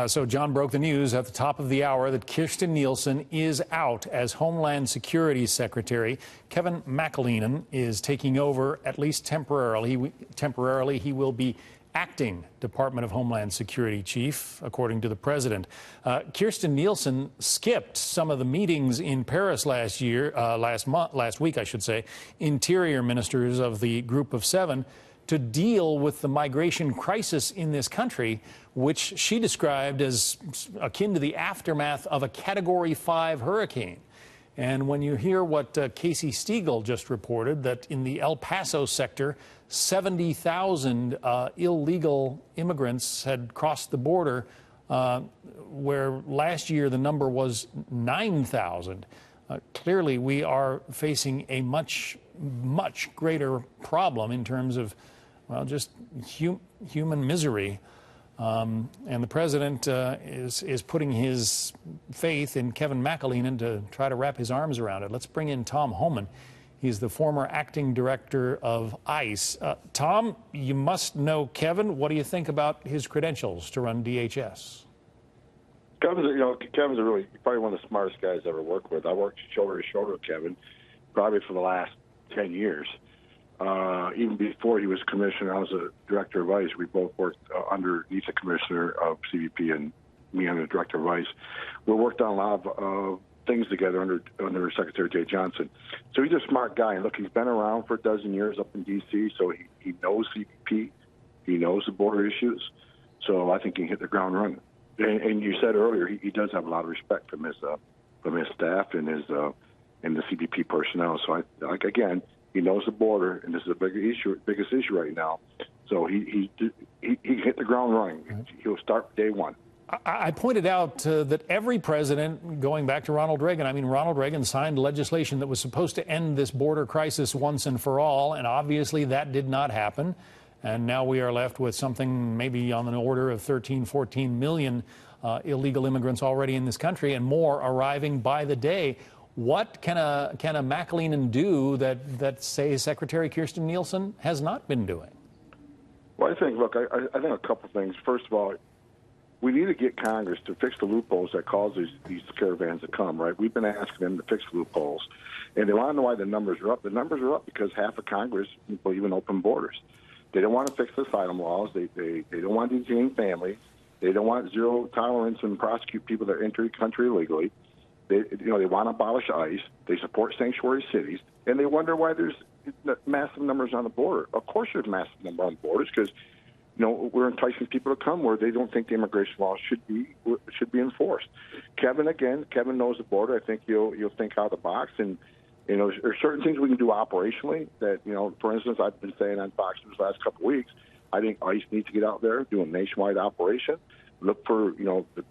So John broke the news at the top of the hour that Kirstjen Nielsen is out as Homeland Security Secretary. Kevin McAleenan is taking over, at least temporarily. He will be acting Department of Homeland Security chief, according to the president. Kirstjen Nielsen skipped some of the meetings in Paris last week, I should say, interior ministers of the Group of Seven, to deal with the migration crisis in this country, which she described as akin to the aftermath of a Category 5 hurricane. And when you hear what Casey Stiegel just reported, that in the El Paso sector, 70,000 illegal immigrants had crossed the border, where last year the number was 9,000. Clearly, we are facing a much greater problem in terms of, well, just human misery. And the president is putting his faith in Kevin McAleenan to try to wrap his arms around it. Let's bring in Tom Homan. He's the former acting director of ICE. Tom, you must know Kevin. What do you think about his credentials to run DHS? Kevin's probably one of the smartest guys I ever worked with. I worked shoulder to shoulder with Kevin probably for the last 10 years. Even before he was commissioner, I was a director of ICE. We both worked underneath the commissioner of CBP and me under the director of ICE. We worked on a lot of things together under Secretary Jay Johnson. So he's a smart guy. And look, he's been around for a dozen years up in D.C., so he knows CBP. He knows the border issues. So I think he can hit the ground running. And you said earlier, he does have a lot of respect from his staff and the CBP personnel. So again, he knows the border, and this is the biggest issue right now. So he hit the ground running. He'll start day one. I pointed out that every president, going back to Ronald Reagan, Ronald Reagan signed legislation that was supposed to end this border crisis once and for all, and obviously that did not happen. And now we are left with something maybe on the order of 13, 14 million illegal immigrants already in this country, and more arriving by the day. What can a McAleenan do that say, Secretary Kirstjen Nielsen has not been doing? Well, I think a couple things. First of all, we need to get Congress to fix the loopholes that cause these caravans to come, right? We've been asking them to fix the loopholes. And they want to know why the numbers are up. The numbers are up because half of Congress believe in open borders. They don't want to fix the asylum laws. They don't want to detain families. They don't want zero tolerance and prosecute people that enter the country illegally. They want to abolish ICE. They support sanctuary cities, and they wonder why there's massive numbers on the border. Of course, there's massive numbers on the borders because we're enticing people to come where they don't think the immigration laws should be enforced. Kevin knows the border. I think he'll think out of the box, and there's certain things we can do operationally that for instance, I've been saying on Fox News the last couple of weeks. I think ICE needs to get out there, do a nationwide operation. Look for,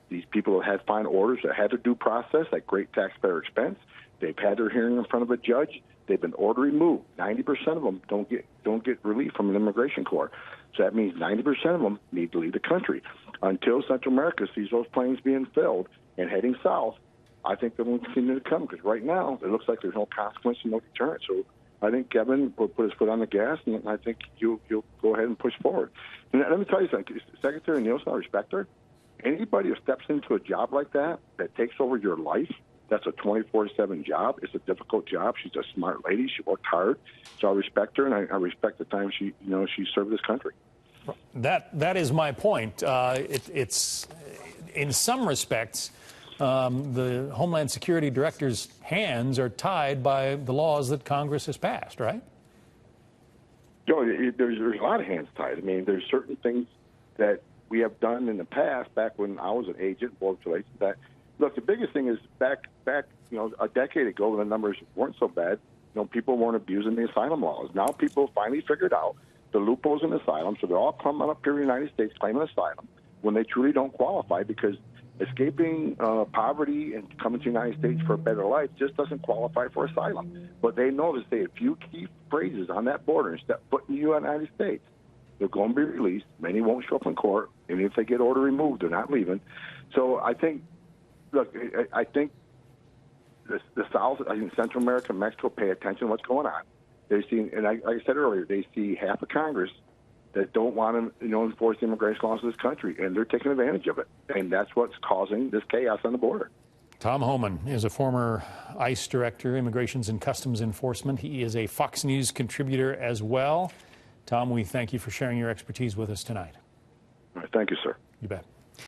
these people that had fine orders, that had their due process at great taxpayer expense. They've had their hearing in front of a judge. They've been order removed. 90% of them don't get relief from an immigration court. So that means 90% of them need to leave the country. Until Central America sees those planes being filled and heading south, I think they will continue to come because right now it looks like there's no consequence and no deterrent. So I think Kevin will put his foot on the gas, and I think he'll go ahead and push forward. And let me tell you something, Secretary Nielsen, I respect her. Anybody who steps into a job like that takes over your life, that's a 24/7 job. It's a difficult job. She's a smart lady. She worked hard. So I respect her, and I respect the time she served this country. That is my point. It's in some respects, the Homeland Security Director's hands are tied by the laws that Congress has passed, right? There's a lot of hands tied. There's certain things that we have done in the past, back when I was an agent, Border Relations, that, look, the biggest thing is back, a decade ago, the numbers weren't so bad. People weren't abusing the asylum laws. Now people finally figured out the loopholes in asylum, so they're all coming up here in the United States claiming asylum when they truly don't qualify, because escaping poverty and coming to the United States for a better life just doesn't qualify for asylum. But they know to say a few key phrases on that border and step foot in the United States, they're going to be released. Many won't show up in court, and if they get order removed, they're not leaving. So I think, look, I think the South, I think Central America and Mexico pay attention to what's going on. They see, and like I said earlier, they see half of Congress that don't want to, enforce the immigration laws of this country, and they're taking advantage of it. And that's what's causing this chaos on the border. Tom Homan is a former ICE director, Immigrations and Customs Enforcement. He is a Fox News contributor as well. Tom, we thank you for sharing your expertise with us tonight. All right, thank you, sir. You bet.